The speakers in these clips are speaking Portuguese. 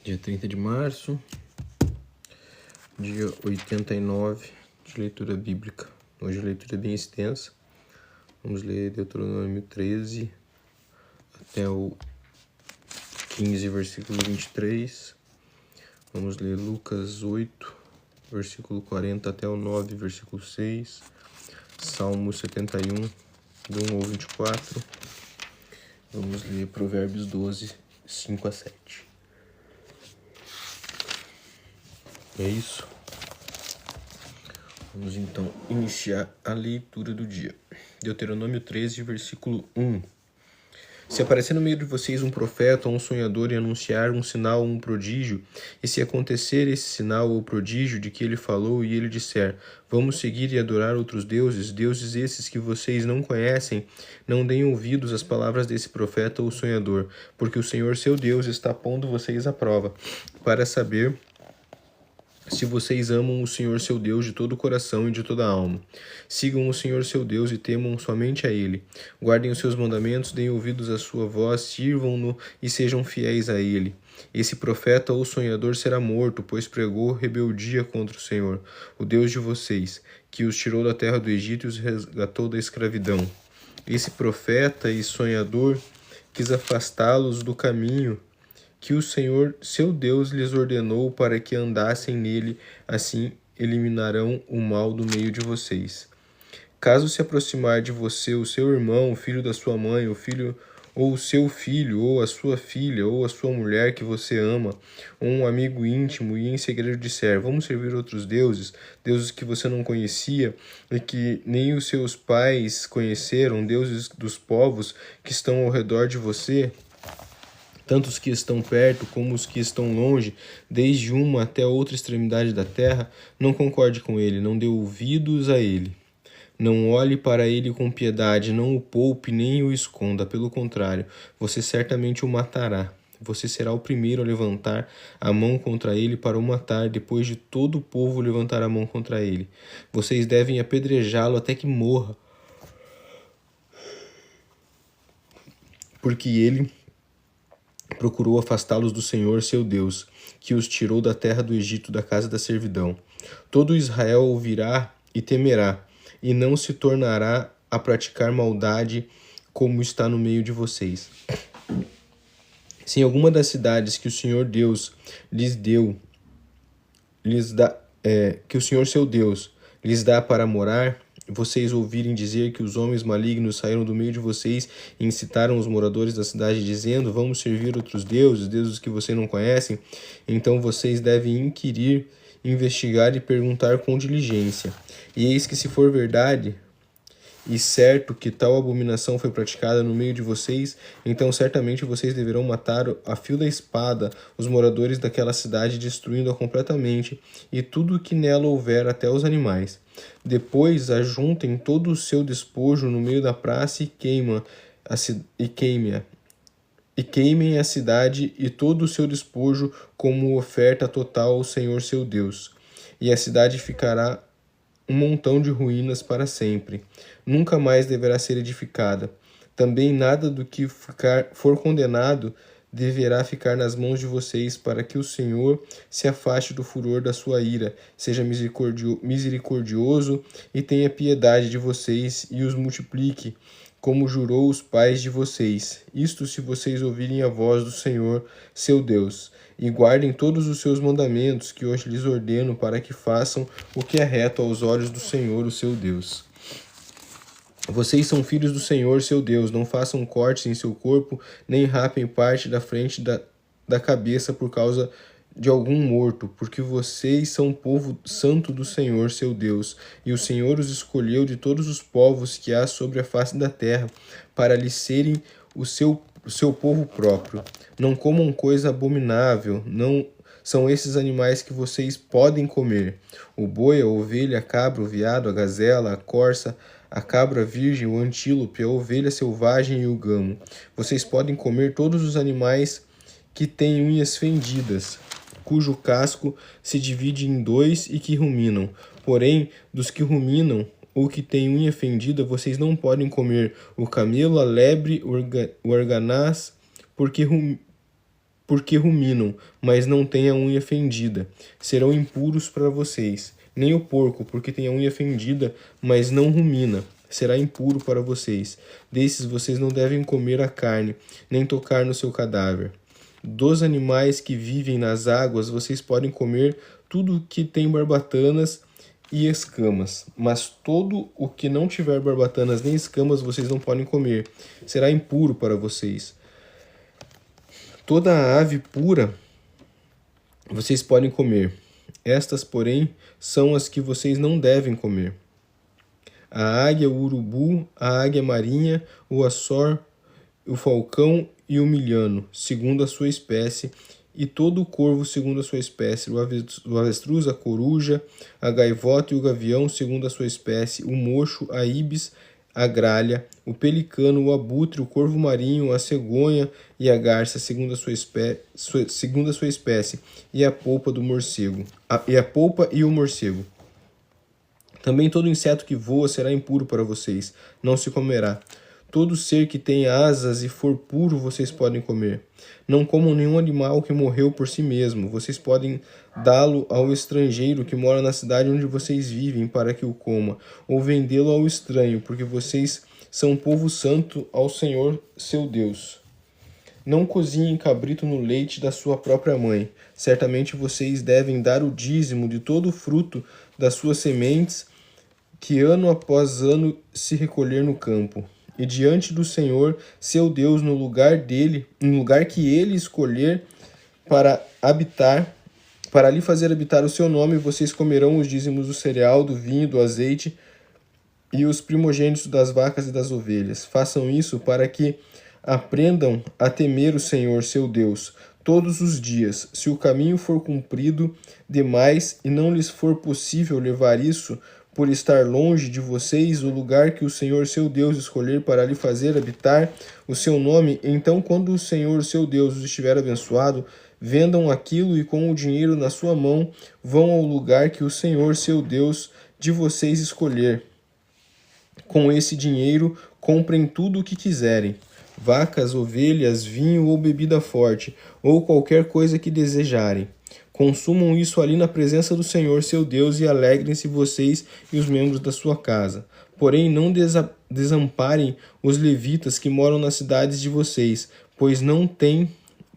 Dia 30 de março, dia 89 de leitura bíblica. Hoje a leitura é bem extensa. Vamos ler Deuteronômio 13 até o 15, versículo 23. Vamos ler Lucas 8, versículo 40 até o 9, versículo 6. Salmo 71, do 1 ao 24. Vamos ler Provérbios 12, 5 a 7. É isso. Vamos então iniciar a leitura do dia. Deuteronômio 13, versículo 1. Se aparecer no meio de vocês um profeta ou um sonhador e anunciar um sinal ou um prodígio, e se acontecer esse sinal ou prodígio de que ele falou e ele disser, vamos seguir e adorar outros deuses, deuses esses que vocês não conhecem, não deem ouvidos às palavras desse profeta ou sonhador, porque o Senhor seu Deus está pondo vocês à prova, para saber se vocês amam o Senhor seu Deus de todo o coração e de toda a alma. Sigam o Senhor seu Deus e temam somente a Ele. Guardem os seus mandamentos, deem ouvidos à sua voz, sirvam-no e sejam fiéis a Ele. Esse profeta ou sonhador será morto, pois pregou rebeldia contra o Senhor, o Deus de vocês, que os tirou da terra do Egito e os resgatou da escravidão. Esse profeta e sonhador quis afastá-los do caminho que o Senhor, seu Deus, lhes ordenou para que andassem nele, assim eliminarão o mal do meio de vocês. Caso se aproximar de você o seu irmão, o filho da sua mãe, o filho ou o seu filho, ou a sua filha, ou a sua mulher que você ama, ou um amigo íntimo, e em segredo disser, vamos servir outros deuses, deuses que você não conhecia e que nem os seus pais conheceram, deuses dos povos que estão ao redor de você, tanto os que estão perto como os que estão longe, desde uma até outra extremidade da terra, não concorde com ele, não dê ouvidos a ele. Não olhe para ele com piedade, não o poupe nem o esconda, pelo contrário, você certamente o matará. Você será o primeiro a levantar a mão contra ele para o matar, depois de todo o povo levantar a mão contra ele. Vocês devem apedrejá-lo até que morra, porque ele procurou afastá-los do Senhor, seu Deus, que os tirou da terra do Egito, da casa da servidão. Todo Israel ouvirá e temerá, e não se tornará a praticar maldade como está no meio de vocês. Se em alguma das cidades que o Senhor Deus que o Senhor seu Deus lhes dá para morar, vocês ouvirem dizer que os homens malignos saíram do meio de vocês e incitaram os moradores da cidade, dizendo, vamos servir outros deuses, deuses que você não conhecem, então vocês devem inquirir, investigar e perguntar com diligência. E eis que se for verdade e certo que tal abominação foi praticada no meio de vocês, então certamente vocês deverão matar a fio da espada os moradores daquela cidade, destruindo-a completamente, e tudo o que nela houver, até os animais. Depois ajuntem todo o seu despojo no meio da praça e queimem a cidade e todo o seu despojo como oferta total ao Senhor seu Deus. E a cidade ficará um montão de ruínas para sempre. Nunca mais deverá ser edificada. Também nada do que for condenado deverá ficar nas mãos de vocês, para que o Senhor se afaste do furor da sua ira, seja misericordioso e tenha piedade de vocês e os multiplique, como jurou os pais de vocês. Isto se vocês ouvirem a voz do Senhor, seu Deus, e guardem todos os seus mandamentos que hoje lhes ordeno, para que façam o que é reto aos olhos do Senhor, o seu Deus. Vocês são filhos do Senhor, seu Deus, não façam cortes em seu corpo, nem rapem parte da frente da cabeça por causa de algum morto, porque vocês são povo santo do Senhor, seu Deus, e o Senhor os escolheu de todos os povos que há sobre a face da terra, para lhes serem o seu povo próprio. Não comam coisa abominável, não são esses animais que vocês podem comer: o boi, a ovelha, a cabra, o veado, a gazela, a corça, a cabra virgem, o antílope, a ovelha selvagem e o gamo. Vocês podem comer todos os animais que têm unhas fendidas, cujo casco se divide em dois e que ruminam. Porém, dos que ruminam ou que têm unha fendida, vocês não podem comer o camelo, a lebre, o arganaz, porque porque ruminam, mas não têm a unha fendida. Serão impuros para vocês. Nem o porco, porque tem a unha fendida, mas não rumina. Será impuro para vocês. Desses vocês não devem comer a carne, nem tocar no seu cadáver. Dos animais que vivem nas águas, vocês podem comer tudo que tem barbatanas e escamas, mas todo o que não tiver barbatanas nem escamas vocês não podem comer. Será impuro para vocês. Toda a ave pura vocês podem comer. Estas, porém, são as que vocês não devem comer: a águia, o urubu, a águia marinha, o açor, o falcão e o milhano, segundo a sua espécie, e todo o corvo segundo a sua espécie, o avestruz, a coruja, a gaivota e o gavião segundo a sua espécie, o mocho, a ibis, a gralha, o pelicano, o abutre, o corvo marinho, a cegonha e a garça segundo a sua espécie, e a polpa do morcego, e a polpa e o morcego. Também todo inseto que voa será impuro para vocês, não se comerá. Todo ser que tem asas e for puro vocês podem comer. Não comam nenhum animal que morreu por si mesmo. Vocês podem dá-lo ao estrangeiro que mora na cidade onde vocês vivem para que o coma, ou vendê-lo ao estranho, porque vocês são povo santo ao Senhor seu Deus. Não cozinhem cabrito no leite da sua própria mãe. Certamente vocês devem dar o dízimo de todo o fruto das suas sementes, que ano após ano se recolher no campo. E diante do Senhor, seu Deus, no lugar que ele escolher para habitar, para lhe fazer habitar o seu nome, vocês comerão os dízimos do cereal, do vinho, do azeite e os primogênitos das vacas e das ovelhas. Façam isso para que aprendam a temer o Senhor, seu Deus, todos os dias. Se o caminho for comprido demais e não lhes for possível levar isso, por estar longe de vocês o lugar que o Senhor seu Deus escolher para lhe fazer habitar o seu nome, então quando o Senhor seu Deus os estiver abençoado, vendam aquilo e com o dinheiro na sua mão vão ao lugar que o Senhor seu Deus de vocês escolher. Com esse dinheiro comprem tudo o que quiserem: vacas, ovelhas, vinho ou bebida forte, ou qualquer coisa que desejarem. Consumam isso ali na presença do Senhor seu Deus e alegrem-se vocês e os membros da sua casa. Porém, não desamparem os levitas que moram nas cidades de vocês, pois não têm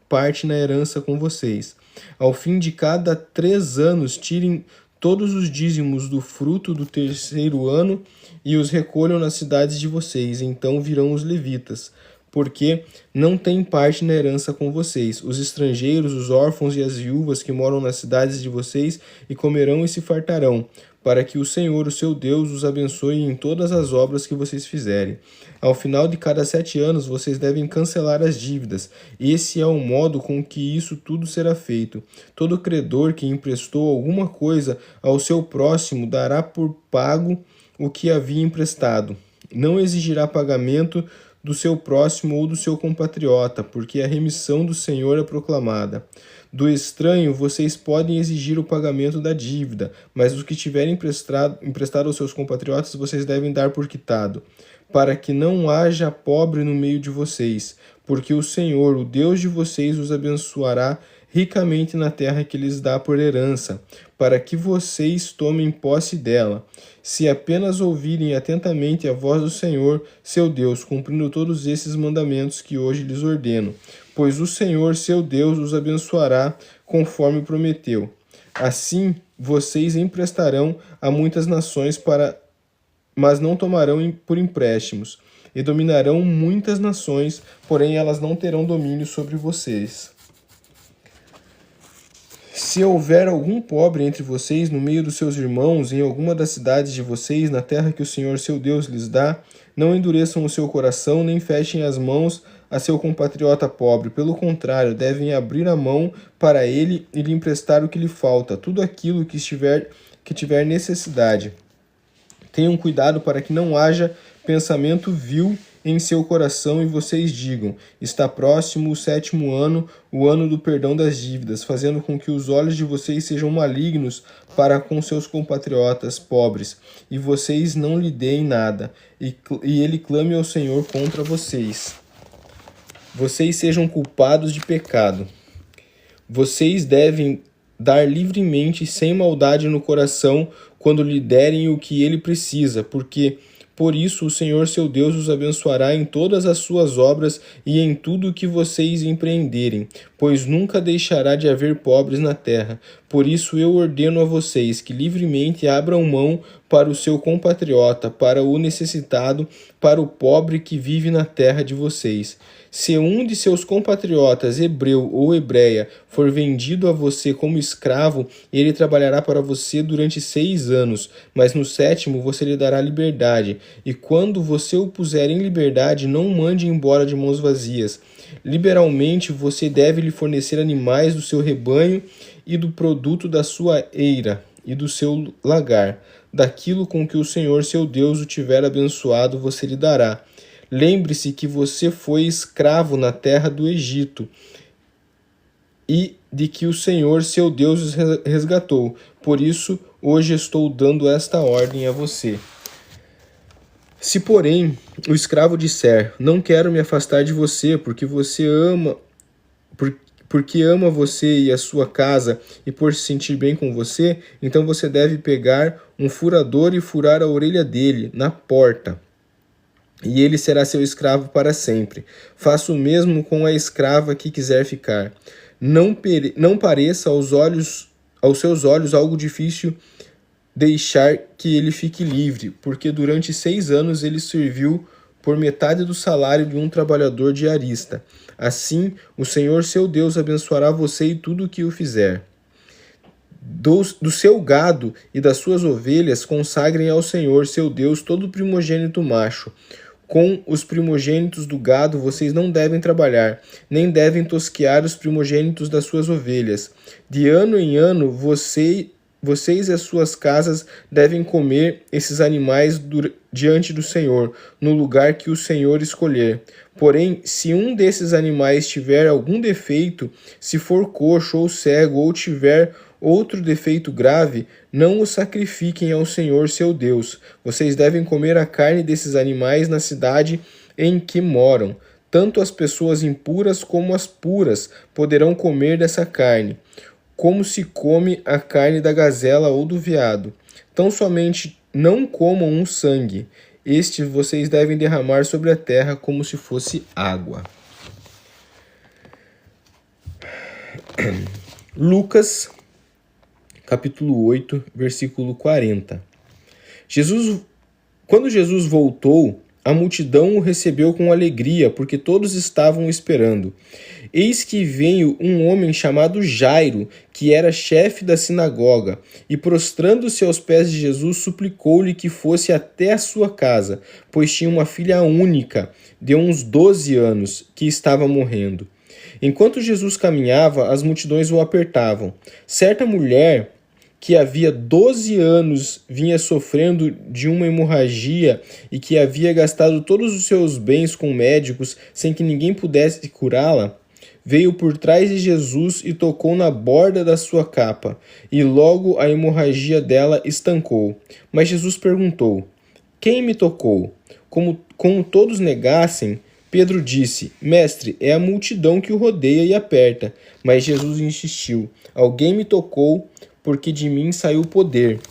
parte na herança com vocês. Ao fim de cada 3 anos, tirem todos os dízimos do fruto do 3º ano e os recolham nas cidades de vocês. Então virão os levitas, porque não têm parte na herança com vocês, os estrangeiros, os órfãos e as viúvas que moram nas cidades de vocês, e comerão e se fartarão, para que o Senhor, o seu Deus, os abençoe em todas as obras que vocês fizerem. Ao final de cada 7 anos, vocês devem cancelar as dívidas. Esse é o modo com que isso tudo será feito. Todo credor que emprestou alguma coisa ao seu próximo dará por pago o que havia emprestado. Não exigirá pagamento do seu próximo ou do seu compatriota, porque a remissão do Senhor é proclamada. Do estranho vocês podem exigir o pagamento da dívida, mas o que tiverem emprestado aos seus compatriotas vocês devem dar por quitado, para que não haja pobre no meio de vocês, porque o Senhor, o Deus de vocês, os abençoará ricamente na terra que lhes dá por herança, para que vocês tomem posse dela, se apenas ouvirem atentamente a voz do Senhor, seu Deus, cumprindo todos esses mandamentos que hoje lhes ordeno, pois o Senhor, seu Deus, os abençoará conforme prometeu. Assim, vocês emprestarão a muitas nações, mas não tomarão por empréstimos, e dominarão muitas nações, porém elas não terão domínio sobre vocês. Se houver algum pobre entre vocês no meio dos seus irmãos, em alguma das cidades de vocês, na terra que o Senhor seu Deus lhes dá, não endureçam o seu coração, nem fechem as mãos a seu compatriota pobre. Pelo contrário, devem abrir a mão para ele e lhe emprestar o que lhe falta, tudo aquilo que tiver necessidade. Tenham cuidado para que não haja pensamento vil em seu coração e vocês digam: está próximo o 7º ano, o ano do perdão das dívidas, fazendo com que os olhos de vocês sejam malignos para com seus compatriotas pobres, e vocês não lhe deem nada, e ele clame ao Senhor contra vocês. Vocês sejam culpados de pecado. vocês devem dar livremente, sem maldade no coração, quando lhe derem o que ele precisa, porque por isso o Senhor seu Deus os abençoará em todas as suas obras e em tudo o que vocês empreenderem, pois nunca deixará de haver pobres na terra. Por isso eu ordeno a vocês que livremente abram mão para o seu compatriota, para o necessitado, para o pobre que vive na terra de vocês. Se um de seus compatriotas, hebreu ou hebreia, for vendido a você como escravo, ele trabalhará para você durante 6 anos, mas no 7º você lhe dará liberdade. E quando você o puser em liberdade, não mande embora de mãos vazias. Liberalmente você deve lhe fornecer animais do seu rebanho e do produto da sua eira e do seu lagar. Daquilo com que o Senhor seu Deus o tiver abençoado, você lhe dará. Lembre-se que você foi escravo na terra do Egito e de que o Senhor seu Deus os resgatou. Por isso, hoje estou dando esta ordem a você. Se, porém, o escravo disser, não quero me afastar de você, porque ama você e a sua casa e por se sentir bem com você, então você deve pegar um furador e furar a orelha dele na porta. E ele será seu escravo para sempre. Faça o mesmo com a escrava que quiser ficar. Não pareça aos seus olhos algo difícil deixar que ele fique livre, porque durante 6 anos ele serviu por metade do salário de um trabalhador diarista. Assim, o Senhor seu Deus abençoará você e tudo o que o fizer. Do seu gado e das suas ovelhas consagrem ao Senhor seu Deus todo primogênito macho. Com os primogênitos do gado vocês não devem trabalhar, nem devem tosquear os primogênitos das suas ovelhas. De ano em ano vocês e as suas casas devem comer esses animais diante do Senhor, no lugar que o Senhor escolher. Porém, se um desses animais tiver algum defeito, se for coxo ou cego ou tiver outro defeito grave, não o sacrifiquem ao Senhor seu Deus. Vocês devem comer a carne desses animais na cidade em que moram. Tanto as pessoas impuras como as puras poderão comer dessa carne, como se come a carne da gazela ou do veado. Tão somente não comam um sangue. Este vocês devem derramar sobre a terra como se fosse água. Lucas, capítulo 8, versículo 40. Quando Jesus voltou, a multidão o recebeu com alegria, porque todos estavam esperando. Eis que veio um homem chamado Jairo, que era chefe da sinagoga, e prostrando-se aos pés de Jesus, suplicou-lhe que fosse até a sua casa, pois tinha uma filha única, de uns 12 anos, que estava morrendo. Enquanto Jesus caminhava, as multidões o apertavam. Certa mulher que havia 12 anos vinha sofrendo de uma hemorragia e que havia gastado todos os seus bens com médicos sem que ninguém pudesse curá-la, veio por trás de Jesus e tocou na borda da sua capa, e logo a hemorragia dela estancou. Mas Jesus perguntou: quem me tocou? Como todos negassem, Pedro disse: Mestre, é a multidão que o rodeia e aperta. Mas Jesus insistiu: alguém me tocou, porque de mim saiu o poder.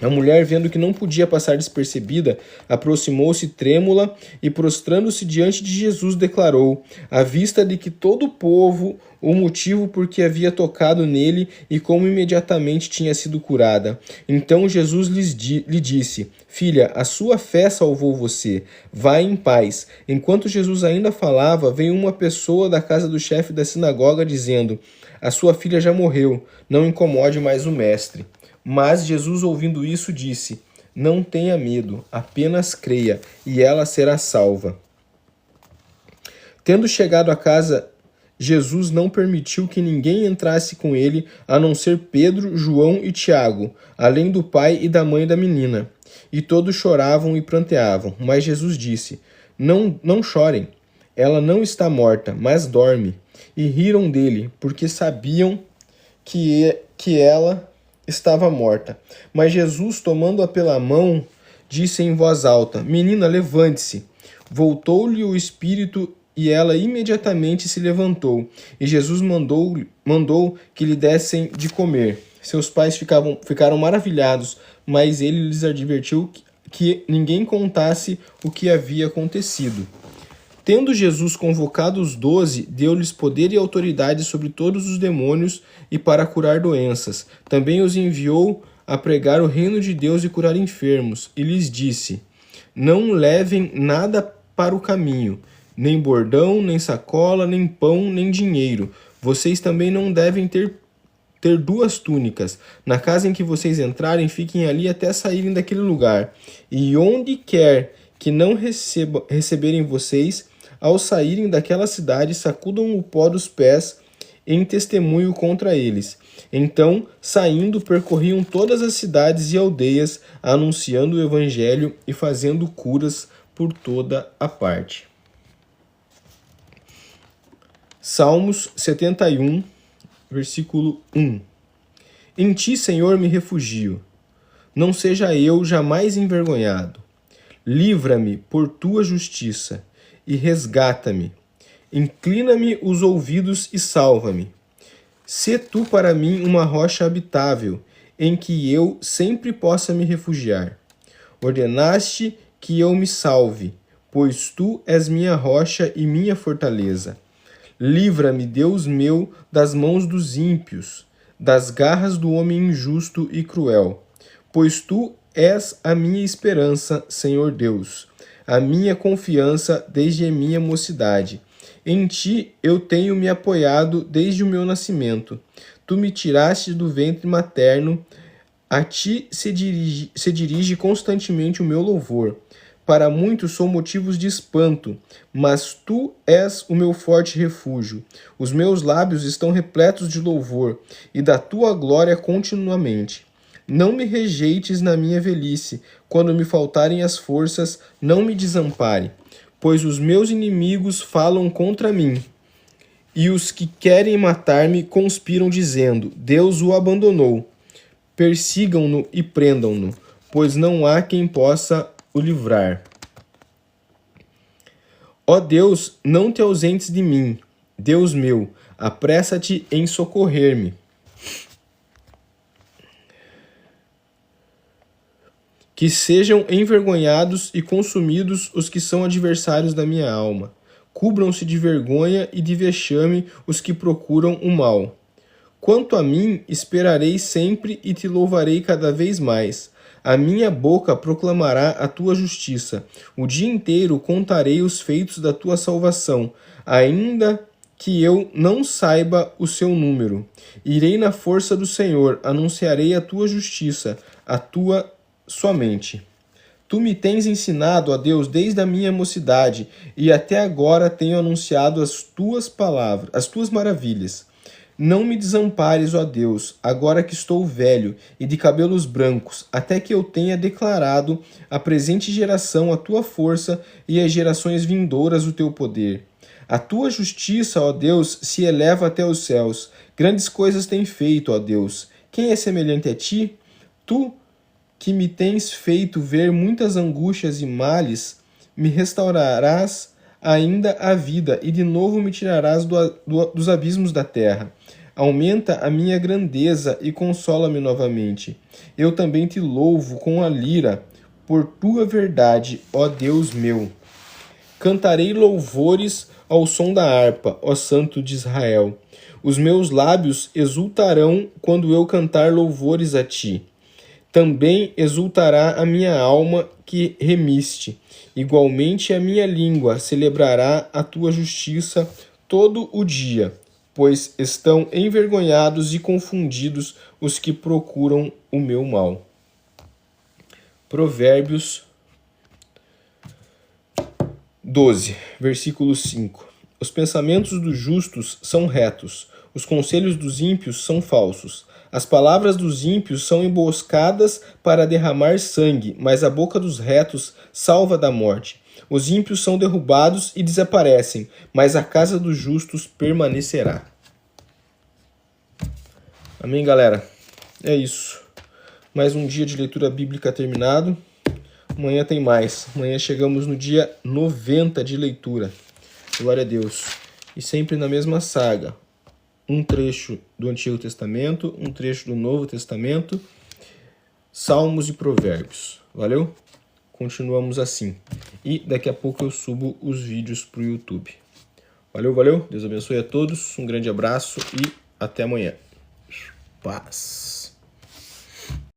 A mulher, vendo que não podia passar despercebida, aproximou-se trêmula e, prostrando-se diante de Jesus, declarou, à vista de que todo o povo, o motivo por que havia tocado nele e como imediatamente tinha sido curada. Então Jesus lhe disse: Filha, a sua fé salvou você. Vá em paz. Enquanto Jesus ainda falava, veio uma pessoa da casa do chefe da sinagoga dizendo: A sua filha já morreu, não incomode mais o mestre. Mas Jesus, ouvindo isso, disse: Não tenha medo, apenas creia, e ela será salva. Tendo chegado à casa, Jesus não permitiu que ninguém entrasse com ele, a não ser Pedro, João e Tiago, além do pai e da mãe da menina. E todos choravam e pranteavam. Mas Jesus disse: Não chorem, ela não está morta, mas dorme. E riram dele, porque sabiam que ela estava morta. Mas Jesus, tomando-a pela mão, disse em voz alta: Menina, levante-se. Voltou-lhe o espírito e ela imediatamente se levantou. E Jesus mandou que lhe dessem de comer. Seus pais ficaram maravilhados, mas ele lhes advertiu que ninguém contasse o que havia acontecido. Tendo Jesus convocado os 12, deu-lhes poder e autoridade sobre todos os demônios e para curar doenças. Também os enviou a pregar o reino de Deus e curar enfermos. E lhes disse: não levem nada para o caminho, nem bordão, nem sacola, nem pão, nem dinheiro. Vocês também não devem ter 2 túnicas. Na casa em que vocês entrarem, fiquem ali até saírem daquele lugar. E onde quer que não receberem vocês, ao saírem daquela cidade, sacudam o pó dos pés em testemunho contra eles. Então, saindo, percorriam todas as cidades e aldeias, anunciando o evangelho e fazendo curas por toda a parte. Salmos 71, versículo 1. Em ti, Senhor, me refugio. Não seja eu jamais envergonhado. Livra-me por tua justiça e resgata-me. Inclina-me os ouvidos e salva-me. Sê tu para mim uma rocha habitável, em que eu sempre possa me refugiar. Ordenaste que eu me salve, pois tu és minha rocha e minha fortaleza. Livra-me, Deus meu, das mãos dos ímpios, das garras do homem injusto e cruel. Pois tu és a minha esperança, Senhor Deus, a minha confiança desde a minha mocidade. Em ti eu tenho me apoiado desde o meu nascimento. Tu me tiraste do ventre materno, a ti se dirige constantemente o meu louvor. Para muitos sou motivos de espanto, mas tu és o meu forte refúgio. Os meus lábios estão repletos de louvor e da tua glória continuamente. Não me rejeites na minha velhice, quando me faltarem as forças, não me desampare, pois os meus inimigos falam contra mim, e os que querem matar-me conspiram dizendo: Deus o abandonou. Persigam-no e prendam-no, pois não há quem possa o livrar. Ó Deus, não te ausentes de mim. Deus meu, apressa-te em socorrer-me. Que sejam envergonhados e consumidos os que são adversários da minha alma. Cubram-se de vergonha e de vexame os que procuram o mal. Quanto a mim, esperarei sempre e te louvarei cada vez mais. A minha boca proclamará a tua justiça. O dia inteiro contarei os feitos da tua salvação, ainda que eu não saiba o seu número. Irei na força do Senhor, anunciarei a tua justiça, a tua somente. Tu me tens ensinado, ó Deus, desde a minha mocidade, e até agora tenho anunciado as tuas palavras, as tuas maravilhas. Não me desampares, ó Deus, agora que estou velho e de cabelos brancos, até que eu tenha declarado à presente geração a tua força e às gerações vindouras o teu poder. A tua justiça, ó Deus, se eleva até os céus. Grandes coisas tem feito, ó Deus. Quem é semelhante a ti? Tu, que me tens feito ver muitas angústias e males, me restaurarás ainda a vida e de novo me tirarás dos abismos da terra. Aumenta a minha grandeza e consola-me novamente. Eu também te louvo com a lira, por tua verdade, ó Deus meu. Cantarei louvores ao som da harpa, ó Santo de Israel. Os meus lábios exultarão quando eu cantar louvores a ti. Também exultará a minha alma que remiste. Igualmente a minha língua celebrará a tua justiça todo o dia, pois estão envergonhados e confundidos os que procuram o meu mal. Provérbios 12, versículo 5. Os pensamentos dos justos são retos, os conselhos dos ímpios são falsos. As palavras dos ímpios são emboscadas para derramar sangue, mas a boca dos retos salva da morte. Os ímpios são derrubados e desaparecem, mas a casa dos justos permanecerá. Amém, galera? É isso. Mais um dia de leitura bíblica terminado. Amanhã tem mais. Amanhã chegamos no dia 90 de leitura. Glória a Deus. E sempre na mesma saga. Um trecho do Antigo Testamento, um trecho do Novo Testamento, Salmos e Provérbios. Valeu? Continuamos assim. E daqui a pouco eu subo os vídeos para o YouTube. Valeu, valeu. Deus abençoe a todos. Um grande abraço e até amanhã. Paz.